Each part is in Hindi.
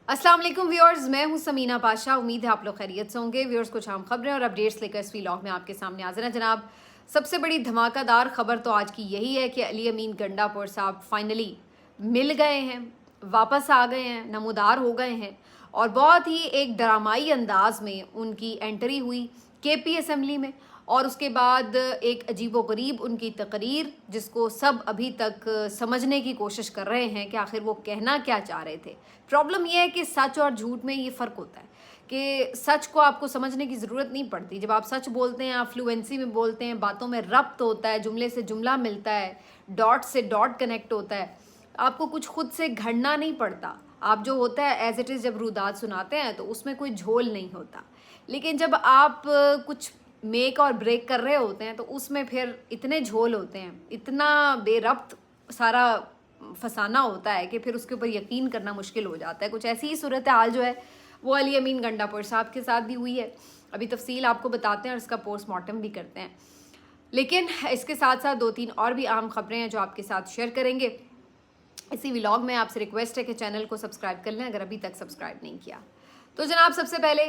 अस्सलाम वालेकुम व्यूअर्स, मैं हूं समीना पाशा। उम्मीद है आप लोग खैरियत से होंगे। व्यूअर्स, कुछ अहम खबरें और अपडेट्स लेकर इस व्लॉग में आपके सामने हाजिर हैं जनाब। सबसे बड़ी धमाकेदार खबर तो आज की यही है कि अली अमीन गंडापुर साहब फाइनली मिल गए हैं, वापस आ गए हैं, नमूदार हो गए हैं और बहुत ही एक ड्रामाई अंदाज में उनकी एंट्री हुई केपी असम्बली में। और उसके बाद एक अजीबोगरीब उनकी तकरीर, जिसको सब अभी तक समझने की कोशिश कर रहे हैं कि आखिर वो कहना क्या चाह रहे थे। प्रॉब्लम ये है कि सच और झूठ में ये फ़र्क होता है कि सच को आपको समझने की ज़रूरत नहीं पड़ती। जब आप सच बोलते हैं, आप फ्लुएंसी में बोलते हैं, बातों में रब्त होता है, जुमले से जुमला मिलता है, डॉट से डॉट कनेक्ट होता है, आपको कुछ खुद से घड़ना नहीं पड़ता। आप जो होता है एज इट इज़ जब रुदात सुनाते हैं तो उसमें कोई झोल नहीं होता। लेकिन जब आप कुछ मेक और ब्रेक कर रहे होते हैं तो उसमें फिर इतने झोल होते हैं, इतना बेरब्त सारा फसाना होता है कि फिर उसके ऊपर यकीन करना मुश्किल हो जाता है। कुछ ऐसी ही सूरत हाल जो है वो अली अमीन गंडापुर साहब के साथ भी हुई है। अभी तफसील आपको बताते हैं और इसका पोस्टमार्टम भी करते हैं। लेकिन इसके साथ साथ दो तीन और भी अहम खबरें हैं जो आपके साथ शेयर करेंगे इसी व्लॉग में। आपसे रिक्वेस्ट है कि चैनल को सब्सक्राइब कर लें अगर अभी तक सब्सक्राइब नहीं किया। तो जनाब, सबसे पहले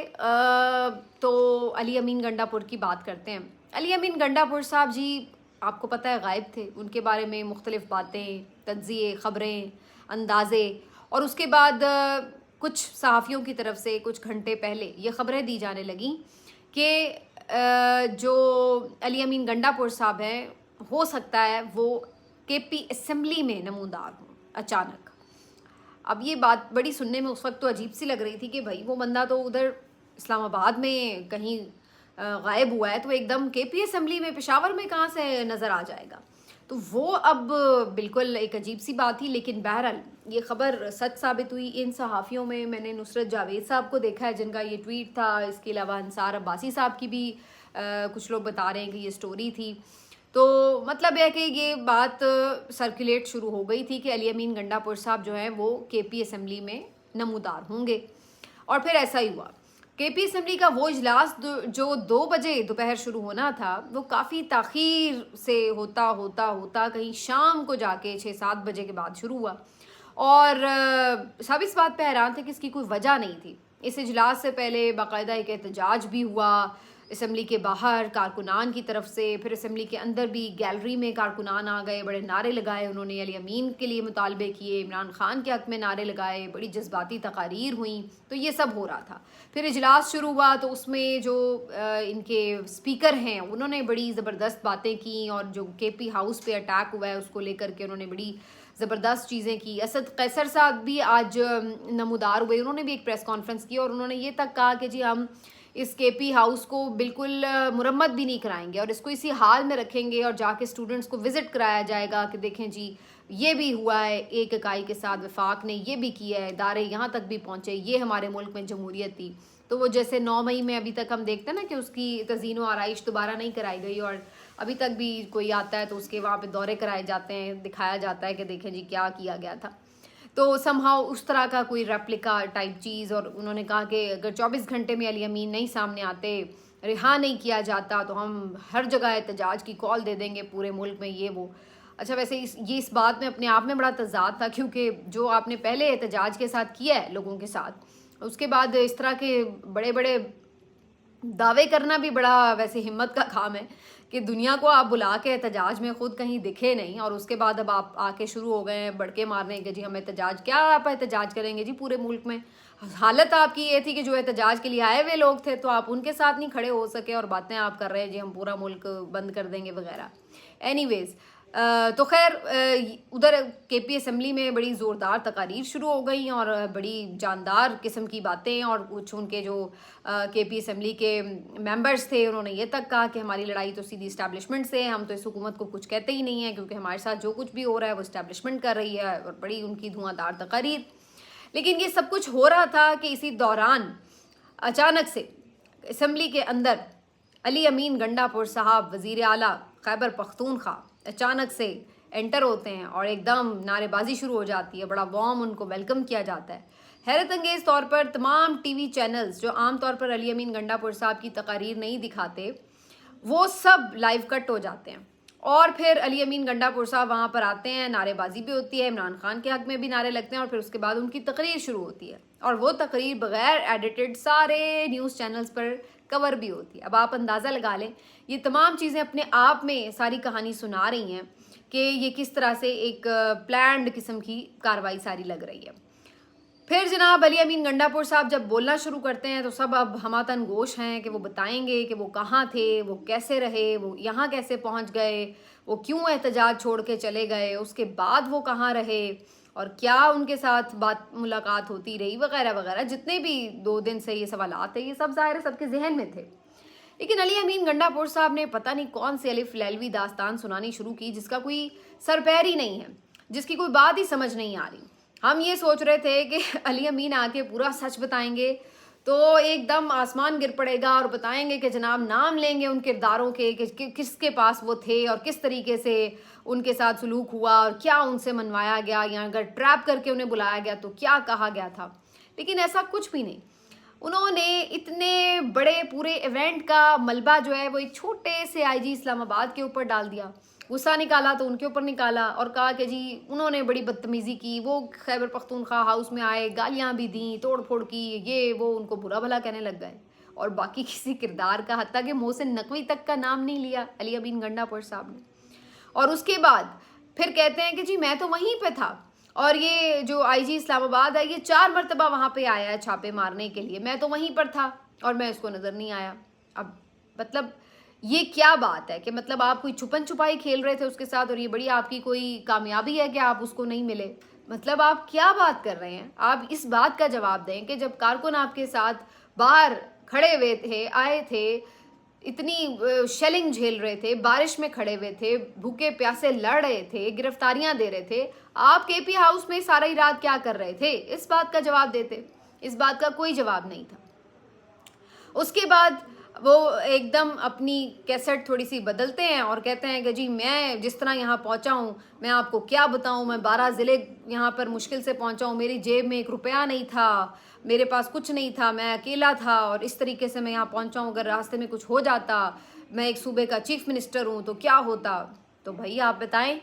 तो अली अमीन गंडापुर की बात करते हैं। अली अमीन गंडापुर साहब जी, आपको पता है, गायब थे। उनके बारे में मुख्तलिफ बातें, तज्ज़िये, ख़बरें, अंदाज़े, और उसके बाद कुछ सहाफ़ियों की तरफ से कुछ घंटे पहले ये ख़बरें दी जाने लगीं कि जो अली अमीन गंडापुर साहब हैं, हो सकता है वो केपी असम्बली में नमूदार हों अचानक। अब ये बात बड़ी सुनने में उस वक्त तो अजीब सी लग रही थी कि भाई वो बंदा तो उधर इस्लामाबाद में कहीं गायब हुआ है, तो एकदम केपी असम्बली में, पेशावर में कहाँ से नज़र आ जाएगा। तो वो अब बिल्कुल एक अजीब सी बात थी। लेकिन बहरहाल ये ख़बर सच साबित हुई। इन सहाफ़ियों में मैंने नुसरत जावेद साहब को देखा है जिनका ये ट्वीट था। इसके अलावा अंसार अब्बासी साहब की भी कुछ लोग बता रहे हैं कि ये स्टोरी थी। तो मतलब है कि ये बात सर्कुलेट शुरू हो गई थी कि अली अमीन गंडापुर साहब जो हैं वो केपी असम्बली में नमूदार होंगे। और फिर ऐसा ही हुआ। केपी असम्बली का वो इजलास जो 2 बजे दोपहर शुरू होना था, वो काफ़ी ताख़ीर से होता होता होता कहीं शाम को जाके 6-7 बजे के बाद शुरू हुआ। और सब इस बात पे हैरान थे कि इसकी कोई वजह नहीं थी। इस इजलास से पहले बाकायदा एक एहतजाज भी हुआ असम्बली के बाहर कारकुनान की तरफ से। फिर असम्बली के अंदर भी गैलरी में कारकुनान आ गए, बड़े नारे लगाए उन्होंने, अली अमीन के लिए मुतालबे किए, इमरान खान के हक़ में नारे लगाए, बड़ी जज्बाती तकारीर हुई। तो ये सब हो रहा था। फिर इजलास शुरू हुआ तो उसमें जो इनके स्पीकर हैं उन्होंने बड़ी ज़बरदस्त बातें की, और जो केपी हाउस पे अटैक हुआ है उसको लेकर के उन्होंने बड़ी ज़बरदस्त चीज़ें की। असद कैसर साहब भी आज नमूदार हुए, उन्होंने भी एक प्रेस कॉन्फ्रेंस की और उन्होंने ये तक कहा कि जी हम इस केपी हाउस को बिल्कुल मुरम्मत भी नहीं कराएंगे और इसको इसी हाल में रखेंगे और जाके स्टूडेंट्स को विज़िट कराया जाएगा कि देखें जी ये भी हुआ है, एक इकाई के साथ वफाक ने ये भी किया है, इदारे यहाँ तक भी पहुँचे, ये हमारे मुल्क में जमहूरियत थी। तो वो जैसे 9 मई में अभी तक हम देखते हैं ना कि उसकी तज़ीन व आराइश दोबारा नहीं कराई गई, और अभी तक भी कोई आता है तो उसके वहाँ पे दौरे कराए जाते हैं, दिखाया जाता है कि देखें जी क्या किया गया था। तो समहाउ उस तरह का कोई रेप्लिका टाइप चीज़। और उन्होंने कहा कि अगर 24 घंटे में अली अमीन नहीं सामने आते, रिहा नहीं किया जाता, तो हम हर जगह एहतजाज की कॉल दे देंगे पूरे मुल्क में, ये वो। अच्छा, वैसे इस बात में अपने आप में बड़ा तज़ाद था, क्योंकि जो आपने पहले एहतजाज के साथ किया है लोगों के साथ, उसके बाद इस तरह के बड़े बड़े दावे करना भी बड़ा वैसे हिम्मत का काम है कि दुनिया को आप बुला के एहतजाज में खुद कहीं दिखे नहीं, और उसके बाद अब आप आके शुरू हो गए हैं बड़के मारने के, जी हम एहतजाज, क्या आप एहतजाज करेंगे जी पूरे मुल्क में। हालत आपकी ये थी कि जो एहतजाज के लिए आए हुए लोग थे तो आप उनके साथ नहीं खड़े हो सके, और बातें आप कर रहे हैं जी हम पूरा मुल्क बंद कर देंगे वगैरह। एनीवेज, तो खैर उधर केपी असम्बली में बड़ी ज़ोरदार तकारीर शुरू हो गई और बड़ी जानदार किस्म की बातें, और कुछ उनके जो केपी असम्बली के मेंबर्स थे उन्होंने ये तक कहा कि हमारी लड़ाई तो सीधी इस्टेब्लिशमेंट से है, हम तो इस हुकूमत को कुछ कहते ही नहीं है, क्योंकि हमारे साथ जो कुछ भी हो रहा है वो इस्टेब्लिशमेंट कर रही है, और बड़ी उनकी धुआंधार तकारीर। लेकिन ये सब कुछ हो रहा था कि इसी दौरान अचानक से असम्बली के अंदर अली अमीन गंडापुर साहब, वज़ीर आला खैबर पख्तूनख्वा, अचानक से एंटर होते हैं और एकदम नारेबाजी शुरू हो जाती है। बड़ा वार्म उनको वेलकम किया जाता है। हैरत अंगेज़ तौर पर तमाम टीवी चैनल्स जो आम तौर पर अली अमीन गंडापुर साहब की तकारीर नहीं दिखाते, वो सब लाइव कट हो जाते हैं और फिर अली अमीन गंडापुर साहब वहाँ पर आते हैं, नारेबाजी भी होती है, इमरान खान के हक में भी नारे लगते हैं और फिर उसके बाद उनकी तकरीर शुरू होती है और वो तकरीर बगैर एडिटेड सारे न्यूज़ चैनल्स पर कवर भी होती है। अब आप अंदाज़ा लगा लें, ये तमाम चीज़ें अपने आप में सारी कहानी सुना रही हैं कि ये किस तरह से एक प्लान्ड किस्म की कार्रवाई सारी लग रही है। फिर जनाब अली अमीन गंडापुर साहब जब बोलना शुरू करते हैं तो सब अब हमातन गोश हैं कि वो बताएंगे कि वो कहाँ थे, वो कैसे रहे, वो यहाँ कैसे पहुँच गए, वो क्यों एहतजाज छोड़ के चले गए, उसके बाद वो कहाँ रहे और क्या उनके साथ बात मुलाकात होती रही वगैरह वगैरह। जितने भी 2 दिन से ये सवालात थे, ये सब ज़ाहिर है सबके जहन में थे। लेकिन अली अमीन गंडापुर साहब ने पता नहीं कौन सी अलिफ लैलवी दास्तान सुनानी शुरू की जिसका कोई सर पैर ही नहीं है, जिसकी कोई बात ही समझ नहीं आ रही। हम ये सोच रहे थे कि अली अमीन आके पूरा सच बताएंगे तो एकदम आसमान गिर पड़ेगा और बताएंगे कि जनाब नाम लेंगे उन किरदारों के कि किसके पास वो थे और किस तरीके से उनके साथ सलूक हुआ और क्या उनसे मनवाया गया, या अगर ट्रैप करके उन्हें बुलाया गया तो क्या कहा गया था। लेकिन ऐसा कुछ भी नहीं। उन्होंने इतने बड़े पूरे इवेंट का मलबा जो है वो एक छोटे से आईजी इस्लामाबाद के ऊपर डाल दिया। गुस्सा निकाला तो उनके ऊपर निकाला और कहा कि जी उन्होंने बड़ी बदतमीज़ी की, वो खैबर पख्तूनख्वा हाउस में आए, गालियाँ भी दी, तोड़ फोड़ की, ये वो उनको बुरा भला कहने लग गए और बाकी किसी किरदार का, हत्ता कि मोहसिन नकवी तक का नाम नहीं लिया अली अमीन गंडापुर साहब ने। और उसके बाद फिर कहते हैं कि जी मैं तो वहीं पे था और ये जो आईजी इस्लामाबाद है ये 4 मरतबा वहाँ पे आया है छापे मारने के लिए, मैं तो वहीं पर था और मैं इसको नज़र नहीं आया। अब मतलब ये क्या बात है कि मतलब आप कोई छुपन छुपाई खेल रहे थे उसके साथ और ये बड़ी आपकी कोई कामयाबी है कि आप उसको नहीं मिले। मतलब आप क्या बात कर रहे हैं? आप इस बात का जवाब दें कि जब कारकुन आपके साथ बाहर खड़े हुए थे, आए थे, इतनी शेलिंग झेल रहे थे, बारिश में खड़े हुए थे, भूखे प्यासे लड़ रहे थे, गिरफ्तारियां दे रहे थे, आप केपी हाउस में सारी रात क्या कर रहे थे? इस बात का जवाब देते। इस बात का कोई जवाब नहीं था। उसके बाद वो एकदम अपनी कैसेट थोड़ी सी बदलते हैं और कहते हैं कि जी मैं जिस तरह यहाँ पहुँचा हूँ मैं आपको क्या बताऊँ, मैं 12 ज़िले यहाँ पर मुश्किल से पहुँचा हूँ, मेरी जेब में 1 रुपया नहीं था, मेरे पास कुछ नहीं था, मैं अकेला था और इस तरीके से मैं यहाँ पहुँचा हूँ। अगर रास्ते में कुछ हो जाता, मैं एक सूबे का चीफ मिनिस्टर हूँ, तो क्या होता। तो भाई आप बताएं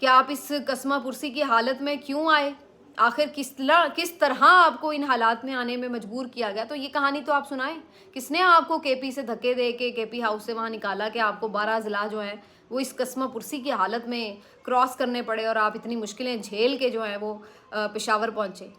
कि आप इस कस्मा पुरसी की हालत में क्यों आए, आखिर किस तरह आपको इन हालात में आने में मजबूर किया गया। तो ये कहानी तो आप सुनाएं, किसने आपको केपी से धक्के दे के केपी हाउस से वहाँ निकाला कि आपको 12 ज़िला जो हैं वो इस कस्मा पुरसी की हालत में क्रॉस करने पड़े और आप इतनी मुश्किलें झेल के जो हैं वो पेशावर पहुँचे।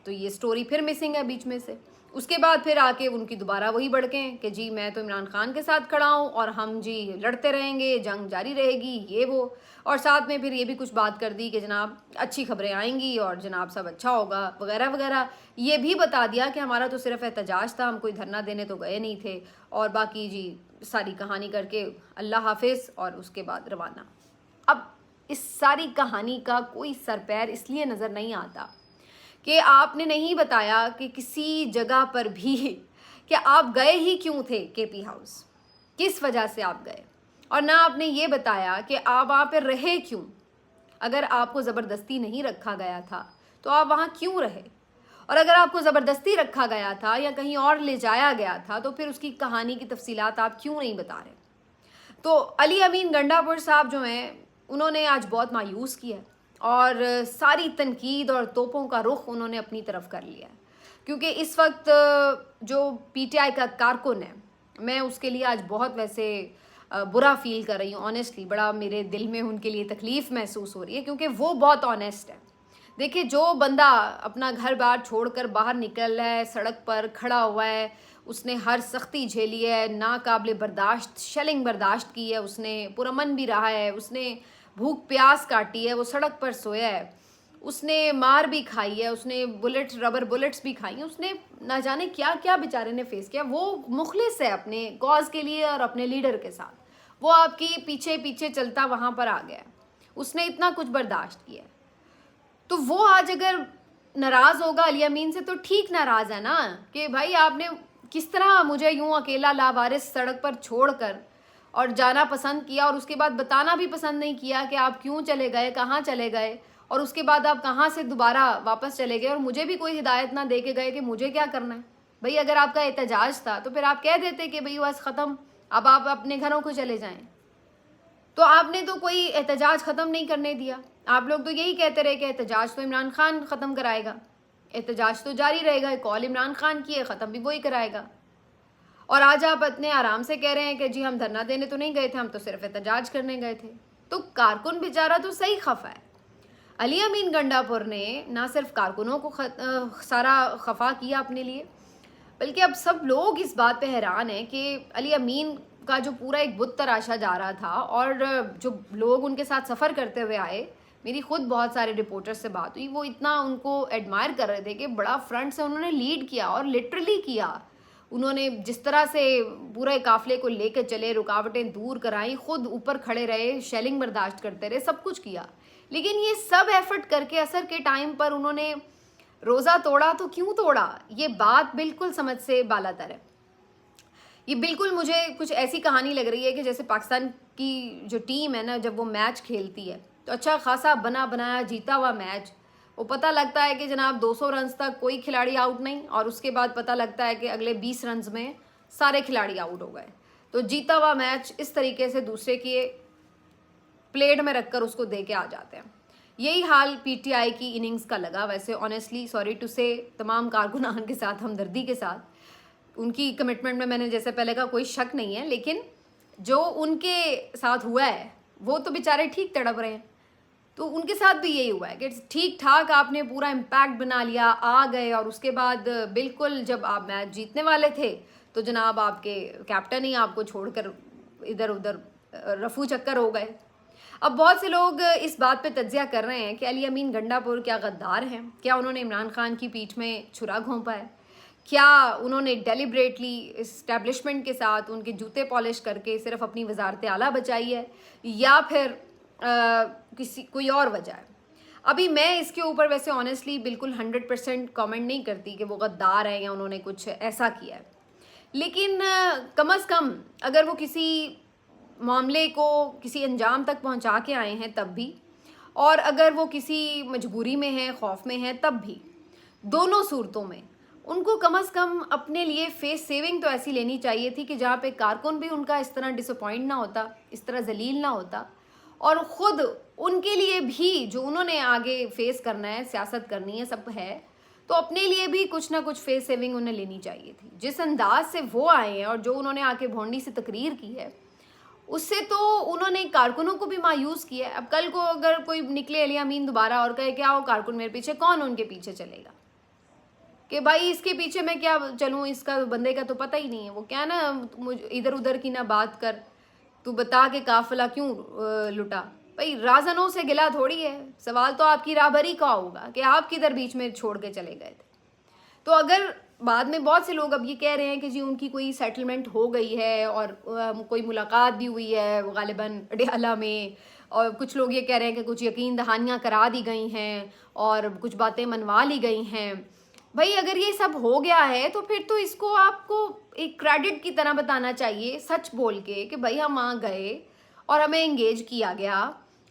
तो ये स्टोरी फिर मिसिंग है बीच में से। उसके बाद फिर आके उनकी दोबारा वही भड़कें कि जी मैं तो इमरान खान के साथ खड़ा हूँ और हम जी लड़ते रहेंगे, जंग जारी रहेगी, ये वो। और साथ में फिर ये भी कुछ बात कर दी कि जनाब अच्छी खबरें आएंगी और जनाब सब अच्छा होगा वगैरह वगैरह। ये भी बता दिया कि हमारा तो सिर्फ एहतजाज था, हम कोई धरना देने तो गए नहीं थे, और बाकी जी सारी कहानी करके अल्लाह हाफिज़ और उसके बाद रवाना। अब इस सारी कहानी का कोई सर पैर इसलिए नज़र नहीं आता कि आपने नहीं बताया कि किसी जगह पर भी कि आप गए ही क्यों थे केपी हाउस, किस वजह से आप गए, और ना आपने ये बताया कि आप वहाँ पे रहे क्यों। अगर आपको ज़बरदस्ती नहीं रखा गया था तो आप वहाँ क्यों रहे, और अगर आपको ज़बरदस्ती रखा गया था या कहीं और ले जाया गया था तो फिर उसकी कहानी की तफसीलात आप क्यों नहीं बता रहे। तो अली अमीन गंडापुर साहब जो हैं उन्होंने आज बहुत मायूस किया है और सारी तनकीद और तोपों का रुख उन्होंने अपनी तरफ कर लिया है, क्योंकि इस वक्त जो पीटीआई का कारकुन है, मैं उसके लिए आज बहुत वैसे बुरा फील कर रही हूँ ऑनेस्टली। बड़ा मेरे दिल में उनके लिए तकलीफ़ महसूस हो रही है क्योंकि वो बहुत ऑनेस्ट है। देखिए जो बंदा अपना घर बार छोड़कर बाहर निकल है, सड़क पर खड़ा हुआ है, उसने हर सख्ती झेली है, नाकाबिले बर्दाश्त शेलिंग बर्दाश्त की है, उसने पुरअमन भी रहा है, उसने भूख प्यास काटी है, वो सड़क पर सोया है, उसने मार भी खाई है, उसने रबर बुलेट्स भी खाई हैं, उसने ना जाने क्या क्या बेचारे ने फेस किया। वो मुखलिस है अपने कॉज के लिए और अपने लीडर के साथ, वो आपकी पीछे पीछे चलता वहाँ पर आ गया, उसने इतना कुछ बर्दाश्त किया। तो वो आज अगर नाराज़ होगा अली अमीन से तो ठीक नाराज़ है ना कि भाई आपने किस तरह मुझे यूँ अकेला लावारिस सड़क पर छोड़कर और जाना पसंद किया, और उसके बाद बताना भी पसंद नहीं किया कि आप क्यों चले गए, कहाँ चले गए, और उसके बाद आप कहाँ से दोबारा वापस चले गए, और मुझे भी कोई हिदायत ना दे के गए कि मुझे क्या करना है। भाई अगर आपका एहतजाज था तो फिर आप कह देते कि भाई बस ख़त्म, अब आप अपने घरों को चले जाएं। तो आपने तो कोई एहतजाज ख़त्म नहीं करने दिया। आप लोग तो यही कहते रहे कि एहतजाज तो इमरान खान ख़त्म कराएगा, एहतजाज तो जारी रहेगा, कॉल इमरान खान की है, ख़त्म भी वही कराएगा। और आज आप इतने आराम से कह रहे हैं कि जी हम धरना देने तो नहीं गए थे, हम तो सिर्फ एहतजाज करने गए थे। तो कारकुन बेचारा तो सही खफा है। अली अमीन गंडापुर ने ना सिर्फ कारकुनों को सारा खफा किया अपने लिए, बल्कि अब सब लोग इस बात पे हैरान हैं कि अली अमीन का जो पूरा एक बुत तराशा जा रहा था और जो लोग उनके साथ सफ़र करते हुए आए, मेरी खुद बहुत सारे रिपोर्टर से बात हुई, वो इतना उनको एडमायर कर रहे थे कि बड़ा फ्रंट से उन्होंने लीड किया और लिटरली किया। उन्होंने जिस तरह से पूरे काफिले को लेकर चले, रुकावटें दूर कराई, खुद ऊपर खड़े रहे, शेलिंग बर्दाश्त करते रहे, सब कुछ किया। लेकिन ये सब एफर्ट करके असर के टाइम पर उन्होंने रोज़ा तोड़ा तो क्यों तोड़ा, ये बात बिल्कुल समझ से बालातर है। ये बिल्कुल मुझे कुछ ऐसी कहानी लग रही है कि जैसे पाकिस्तान की जो टीम है ना, जब वो मैच खेलती है तो अच्छा खासा बना बनाया जीता हुआ मैच, वो पता लगता है कि जनाब 200 रन तक कोई खिलाड़ी आउट नहीं, और उसके बाद पता लगता है कि अगले 20 रन में सारे खिलाड़ी आउट हो गए। तो जीता हुआ मैच इस तरीके से दूसरे के प्लेट में रखकर उसको दे के आ जाते हैं। यही हाल पीटीआई की इनिंग्स का लगा। वैसे ऑनेस्टली सॉरी टू से, तमाम कारकुनान के साथ हमदर्दी के साथ, उनकी कमिटमेंट में मैंने जैसे पहले का कोई शक नहीं है, लेकिन जो उनके साथ हुआ है वो तो बेचारे ठीक तड़प रहे हैं। तो उनके साथ भी यही हुआ है कि ठीक ठाक आपने पूरा इम्पैक्ट बना लिया, आ गए, और उसके बाद बिल्कुल जब आप मैच जीतने वाले थे तो जनाब आपके कैप्टन ही आपको छोड़कर इधर उधर रफू चक्कर हो गए। अब बहुत से लोग इस बात पे तज्जिया कर रहे हैं कि अली अमीन गंडापुर क्या गद्दार हैं, क्या उन्होंने इमरान खान की पीठ में छुरा घोंपा है, क्या उन्होंने डेलिब्रेटली इस्टेब्लिशमेंट के साथ उनके जूते पॉलिश करके सिर्फ अपनी वजारत आला बचाई है, या फिर किसी कोई और वजह है। अभी मैं इसके ऊपर वैसे ऑनेस्टली बिल्कुल 100% कमेंट नहीं करती कि वो गद्दार है या उन्होंने कुछ ऐसा किया है, लेकिन कम अज़ कम अगर वो किसी मामले को किसी अंजाम तक पहुंचा के आए हैं तब भी, और अगर वो किसी मजबूरी में है, खौफ में है, तब भी, दोनों सूरतों में उनको कम अज़ कम अपने लिए फेस सेविंग तो ऐसी लेनी चाहिए थी कि जहाँ पे कारकुन भी उनका इस तरह डिसअपॉइंट ना होता, इस तरह जलील ना होता, और ख़ुद उनके लिए भी जो उन्होंने आगे फेस करना है, सियासत करनी है, सब है, तो अपने लिए भी कुछ ना कुछ फेस सेविंग उन्हें लेनी चाहिए थी। जिस अंदाज से वो आए हैं और जो उन्होंने आके भोंडी से तकरीर की है, उससे तो उन्होंने कारकुनों को भी मायूस किया है। अब कल को अगर कोई निकले अली अमीन दोबारा और कहे क्या वो कारकुन मेरे पीछे, कौन उनके पीछे चलेगा कि भाई इसके पीछे मैं क्या चलूँ, इसका बंदे का तो पता ही नहीं है। वो क्या ना, मुझे इधर उधर की ना बात कर, तू बता के काफिला क्यों लुटा। भाई राजनों से गिला थोड़ी है, सवाल तो आपकी राहबरी का होगा कि आप किधर बीच में छोड़ के चले गए थे। तो अगर बाद में बहुत से लोग अब ये कह रहे हैं कि जी उनकी कोई सेटलमेंट हो गई है और कोई मुलाकात भी हुई है गालिबन अडियाला में, और कुछ लोग ये कह रहे हैं कि कुछ यकीन दहानियाँ करा दी गई हैं और कुछ बातें मनवा ली गई हैं। भाई अगर ये सब हो गया है तो फिर तो इसको आपको एक क्रेडिट की तरह बताना चाहिए, सच बोल के कि भाई हम वहाँ गए और हमें एंगेज किया गया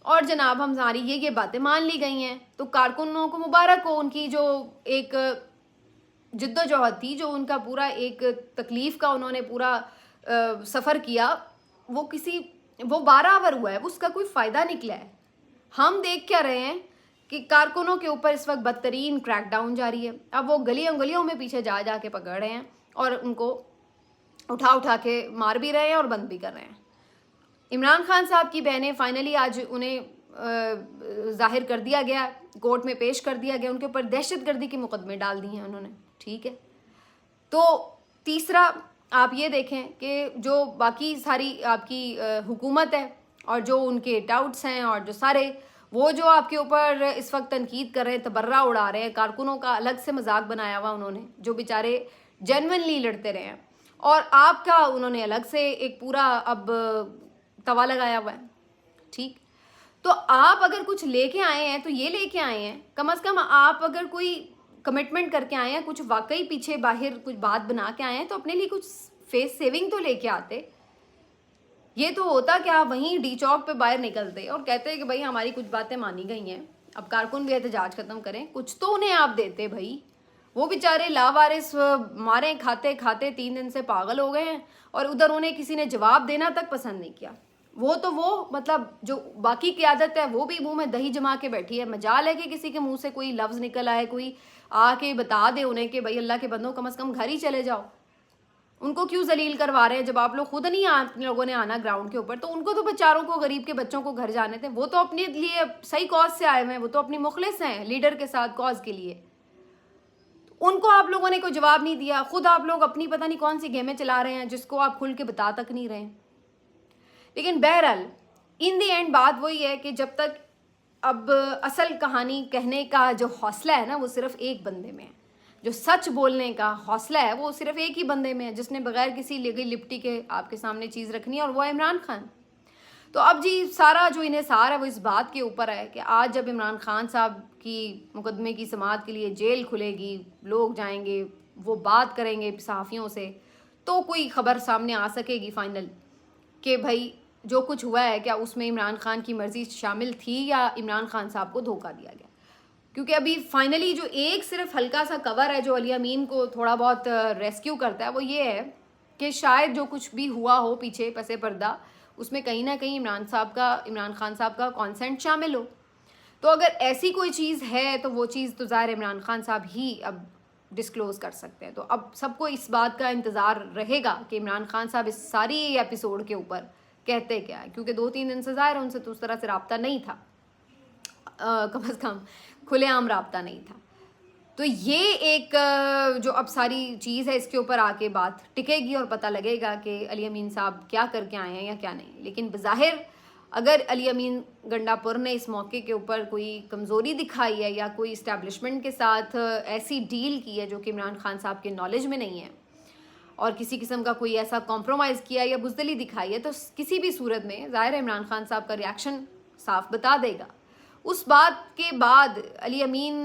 और जनाब हम सारी ये बातें मान ली गई हैं। तो कारकुनों को मुबारक हो, उनकी जो एक जिद्दोजहद थी, जो उनका पूरा एक तकलीफ़ का उन्होंने पूरा सफ़र किया, वो 12 आवर हुआ है, उसका कोई फ़ायदा निकला है। हम देख क्या रहे हैं कि कारकुनों के ऊपर इस वक्त बदतरीन क्रैकडाउन जारी है। अब वो गलियों गलियों में पीछे जा जा के पकड़ रहे हैं और उनको उठा उठा के मार भी रहे हैं और बंद भी कर रहे हैं। इमरान खान साहब की बहनें फाइनली आज उन्हें जाहिर कर दिया गया, कोर्ट में पेश कर दिया गया, उनके ऊपर दहशतगर्दी के मुकदमे डाल दिए हैं उन्होंने, ठीक है। तो तीसरा आप ये देखें कि जो बाकी सारी आपकी हुकूमत है और जो उनके डाउट्स हैं और जो सारे वो जो आपके ऊपर इस वक्त तनकीद कर रहे हैं, तबर्रा उड़ा रहे हैं, कारकुनों का अलग से मजाक बनाया हुआ उन्होंने, जो बेचारे जेन्युइनली लड़ते रहे हैं, और आपका उन्होंने अलग से एक पूरा अब तवा लगाया हुआ है, ठीक। तो आप अगर कुछ लेके आए हैं तो ये लेके आए हैं, कम से कम आप अगर कोई कमिटमेंट करके आए हैं, कुछ वाकई पीछे बाहर कुछ बात बना के आए हैं, तो अपने लिए कुछ फेस सेविंग तो लेके आते। ये तो होता कि आप वहीं डी चौक पे बाहर निकलते और कहते हैं कि भाई हमारी कुछ बातें मानी गई हैं, अब कारकुन भी एहतजाज खत्म करें, कुछ तो उन्हें आप देते। भाई वो बेचारे लावारिस मारे खाते खाते 3 दिन से पागल हो गए हैं और उधर उन्हें किसी ने जवाब देना तक पसंद नहीं किया। वो मतलब जो बाकी क़यादत है वो भी मुंह में दही जमा के बैठी है। मजाल है कि किसी के मुंह से कोई लफ्ज़ निकल आए, कोई आके बता दे उन्हें कि भाई अल्लाह के बंदों कम से कम घर ही चले जाओ। उनको क्यों जलील करवा रहे हैं? जब आप लोग खुद नहीं लोगों ने आना ग्राउंड के ऊपर, तो उनको तो बेचारों को, गरीब के बच्चों को घर जाने थे। वो तो अपने लिए सही कॉज से आए हुए हैं, वो तो अपनी मुखलिस हैं लीडर के साथ कॉज के लिए। उनको आप लोगों ने कोई जवाब नहीं दिया। खुद आप लोग अपनी पता नहीं कौन सी गेमें चला रहे हैं जिसको आप खुल के बता तक नहीं रहे। लेकिन बहरहाल इन दी एंड बात वही है कि जब तक अब असल कहानी कहने का जो हौसला है ना, वो सिर्फ एक बंदे में है। जो सच बोलने का हौसला है वो सिर्फ एक ही बंदे में है, जिसने बगैर किसी लिगी लिपटी के आपके सामने चीज़ रखनी है, और वो है इमरान खान। तो अब जी सारा जो इन्हिसार है वो इस बात के ऊपर है कि आज जब इमरान खान साहब की मुकदमे की समाअत के लिए जेल खुलेगी, लोग जाएंगे, वो बात करेंगे सहाफ़ियों से, तो कोई ख़बर सामने आ सकेगी फाइनल कि भाई जो कुछ हुआ है क्या उसमें इमरान खान की मर्ज़ी शामिल थी या इमरान खान साहब को धोखा दिया गया। क्योंकि अभी फाइनली जो एक सिर्फ हल्का सा कवर है जो अली अमीन को थोड़ा बहुत रेस्क्यू करता है, वो ये है कि शायद जो कुछ भी हुआ हो पीछे पसे पर्दा, उसमें कहीं ना कहीं इमरान खान साहब का कॉन्सेंट शामिल हो। तो अगर ऐसी कोई चीज़ है तो वो चीज़ तो ज़ाहिर इमरान खान साहब ही अब डिस्क्लोज़ कर सकते हैं। तो अब सबको इस बात का इंतज़ार रहेगा कि इमरान खान साहब इस सारी एपिसोड के ऊपर कहते क्या है, क्योंकि 2-3 दिन से ज़ाहिर उनसे तो उस तरह से रब्ता नहीं था, कम अज़ कम खुलेआम रब्ता नहीं था। तो ये एक जो अब सारी चीज़ है इसके ऊपर आके बात टिकेगी और पता लगेगा कि अली अमीन साहब क्या करके आए हैं या क्या नहीं। लेकिन बज़ाहिर अगर अली अमीन गंडापुर ने इस मौके के ऊपर कोई कमज़ोरी दिखाई है या कोई इस्टेब्लिशमेंट के साथ ऐसी डील की है जो कि इमरान खान साहब के नॉलेज में नहीं है, और किसी किस्म का कोई ऐसा कॉम्प्रोमाइज़ किया या बुज़दिली दिखाई है, तो किसी भी सूरत में ज़ाहिर है इमरान खान साहब का रिएक्शन साफ बता देगा। उस बात के बाद अली अमीन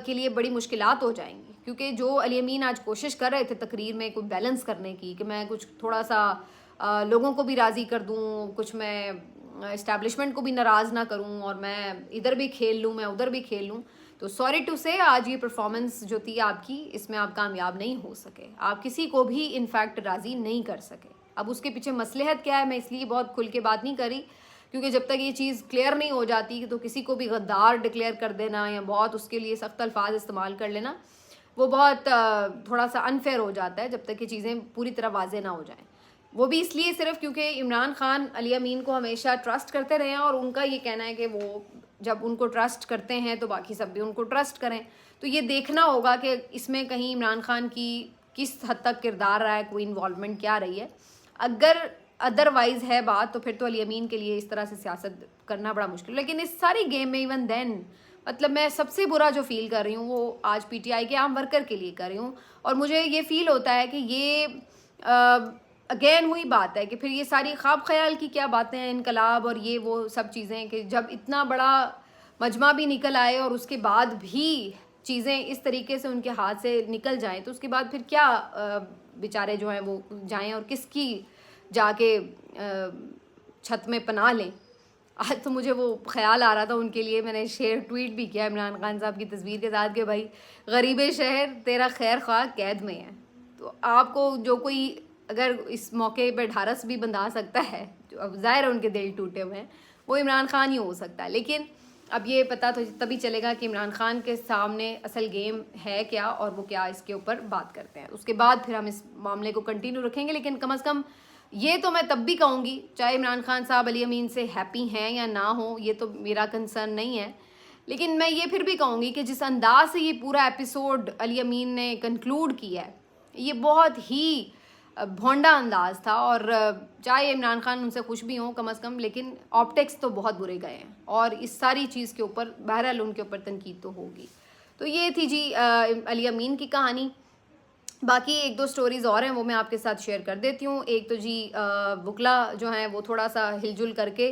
के लिए बड़ी मुश्किलात हो जाएंगी, क्योंकि जो अली अमीन आज कोशिश कर रहे थे तकरीर में कोई बैलेंस करने की कि मैं कुछ थोड़ा सा लोगों को भी राज़ी कर दूं, कुछ मैं इस्टेब्लिशमेंट को भी नाराज़ ना करूं, और मैं इधर भी खेल लूं, मैं उधर भी खेल लूं, तो सॉरी टू से आज ये परफॉर्मेंस जो थी आपकी, इसमें आप कामयाब नहीं हो सके। आप किसी को भी इनफैक्ट राज़ी नहीं कर सके। अब उसके पीछे मसलहत क्या है, मैं इसलिए बहुत खुल के बात नहीं करी, क्योंकि जब तक ये चीज़ क्लियर नहीं हो जाती तो किसी को भी गद्दार डिक्लेयर कर देना या बहुत उसके लिए सख्त अल्फाज इस्तेमाल कर लेना, वो बहुत थोड़ा सा अनफेयर हो जाता है जब तक ये चीज़ें पूरी तरह वाजे ना हो जाएं। वो भी इसलिए सिर्फ क्योंकि इमरान खान अली अमीन को हमेशा ट्रस्ट करते रहे हैं, और उनका ये कहना है कि वो जब उनको ट्रस्ट करते हैं तो बाकी सब भी उनको ट्रस्ट करें। तो ये देखना होगा कि इसमें कहीं इमरान खान की किस हद तक किरदार रहा है, कोई इन्वॉल्वमेंट क्या रही है। अगर अदरवाइज़ है बात तो फिर तो अली अमीन के लिए इस तरह से सियासत करना बड़ा मुश्किल। लेकिन इस सारी गेम में इवन देन मतलब मैं सबसे बुरा जो फील कर रही हूँ वो आज पीटीआई के आम वर्कर के लिए कर रही हूँ, और मुझे ये फील होता है कि ये अगेन वही बात है कि फिर ये सारी ख्वाब ख्याल की क्या बातें हैं, इनकलाब और ये वो सब चीज़ें, कि जब इतना बड़ा मजमा भी निकल आए और उसके बाद भी चीज़ें इस तरीके से उनके हाथ से निकल जाएं, तो उसके बाद फिर क्या बेचारे जो हैं वो जाएं और किसकी जाके छत में पनाह लें। आज तो मुझे वो ख्याल आ रहा था उनके लिए, मैंने शेयर ट्वीट भी किया इमरान खान साहब की तस्वीर के साथ कि भाई गरीब शहर तेरा खैर ख्वाह कैद में है। तो आपको जो कोई अगर इस मौके पर ढारस भी बंधा सकता है, जो अब ज़ाहिर है उनके दिल टूटे हुए हैं, वो इमरान खान ही हो सकता है। लेकिन अब ये पता तो तभी चलेगा कि इमरान खान के सामने असल गेम है क्या और वो क्या इसके ऊपर बात करते हैं। उसके बाद फिर हम इस मामले को कंटिन्यू रखेंगे। लेकिन कम अज़ कम ये तो मैं तब भी कहूँगी, चाहे इमरान खान साहब अली अमीन से हैप्पी हैं या ना हो, ये तो मेरा कंसर्न नहीं है, लेकिन मैं ये फिर भी कहूँगी कि जिस अंदाज से ये पूरा एपिसोड अली अमीन ने कंक्लूड किया है, ये बहुत ही भोंडा अंदाज था। और चाहे इमरान खान उनसे खुश भी हों कम अज़ कम, लेकिन ऑप्टिक्स तो बहुत बुरे गए हैं, और इस सारी चीज़ के ऊपर बहरहाल उनके ऊपर तनकीद तो होगी। तो ये थी जी अली अमीन की कहानी। बाकी एक दो स्टोरीज़ और हैं वो मैं आपके साथ शेयर कर देती हूँ। एक तो जी वकला जो हैं वो थोड़ा सा हिलजुल करके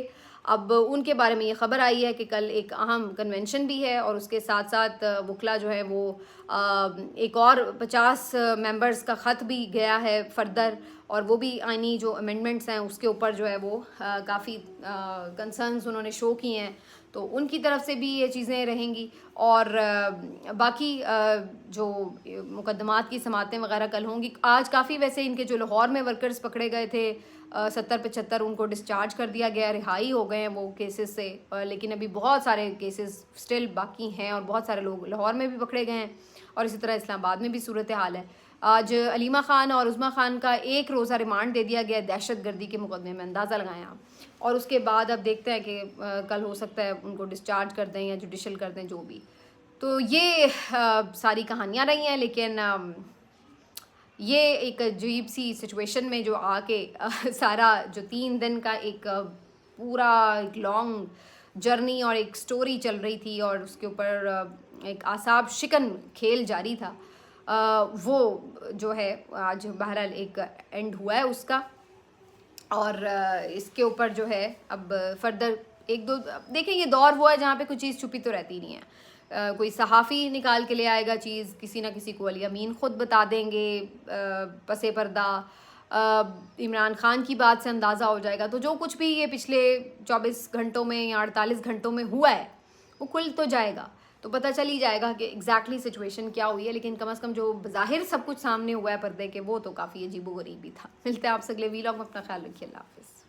अब उनके बारे में ये ख़बर आई है कि कल एक अहम कन्वेंशन भी है, और उसके साथ साथ वकला जो है वो एक और 50 मेंबर्स का ख़त भी गया है फर्दर, और वो भी आईनी जो अमेंडमेंट्स हैं उसके ऊपर जो है वो काफ़ी कंसर्न्स उन्होंने शो किए हैं। तो उनकी तरफ से भी ये चीज़ें रहेंगी। और बाकी जो मुकदमात की समातें वगैरह कल होंगी। आज काफ़ी वैसे इनके जो लाहौर में वर्कर्स पकड़े गए थे 70-75 उनको डिस्चार्ज कर दिया गया, रिहाई हो गए हैं वो केसेस से, लेकिन अभी बहुत सारे केसेस स्टिल बाकी हैं और बहुत सारे लोग लाहौर में भी पकड़े गए हैं और इसी तरह इस्लामाबाद में भी सूरत हाल है। आज अलीमा खान और उज़मा खान का 1 रोज़ा रिमांड दे दिया गया दहशतगर्दी के मुकदमे में, अंदाज़ा लगाएं आप। और उसके बाद अब देखते हैं कि कल हो सकता है उनको डिस्चार्ज कर दें या जुडिशल कर दें, जो भी। तो ये सारी कहानियाँ रही हैं, लेकिन ये एक अजीब सी सिचुएशन में जो आके सारा जो 3 दिन का एक पूरा एक लॉन्ग जर्नी और एक स्टोरी चल रही थी और उसके ऊपर एक आसाब शिकन खेल जारी था, वो जो है आज बहरहाल एक एंड हुआ है उसका। और इसके ऊपर जो है अब फर्दर 1-2 देखें, ये दौर वो है जहाँ पे कोई चीज़ छुपी तो रहती नहीं है। कोई सहाफ़ी निकाल के ले आएगा चीज़, किसी ना किसी को अली अमीन ख़ुद बता देंगे पसे पर्दा, इमरान खान की बात से अंदाज़ा हो जाएगा। तो जो कुछ भी ये पिछले 24 घंटों में या 48 घंटों में हुआ है वो खुल तो जाएगा, तो पता चल ही जाएगा कि एग्जैक्टली सिचुएशन क्या हुई है। लेकिन कम से कम जो ज़ाहिर सब कुछ सामने हुआ है पर्दे के, वो तो काफ़ी अजीबो गरीब भी था। मिलते हैं आपसे अगले वीलॉग में, अपना ख्याल रखिए, अल्लाह हाफ़िज़।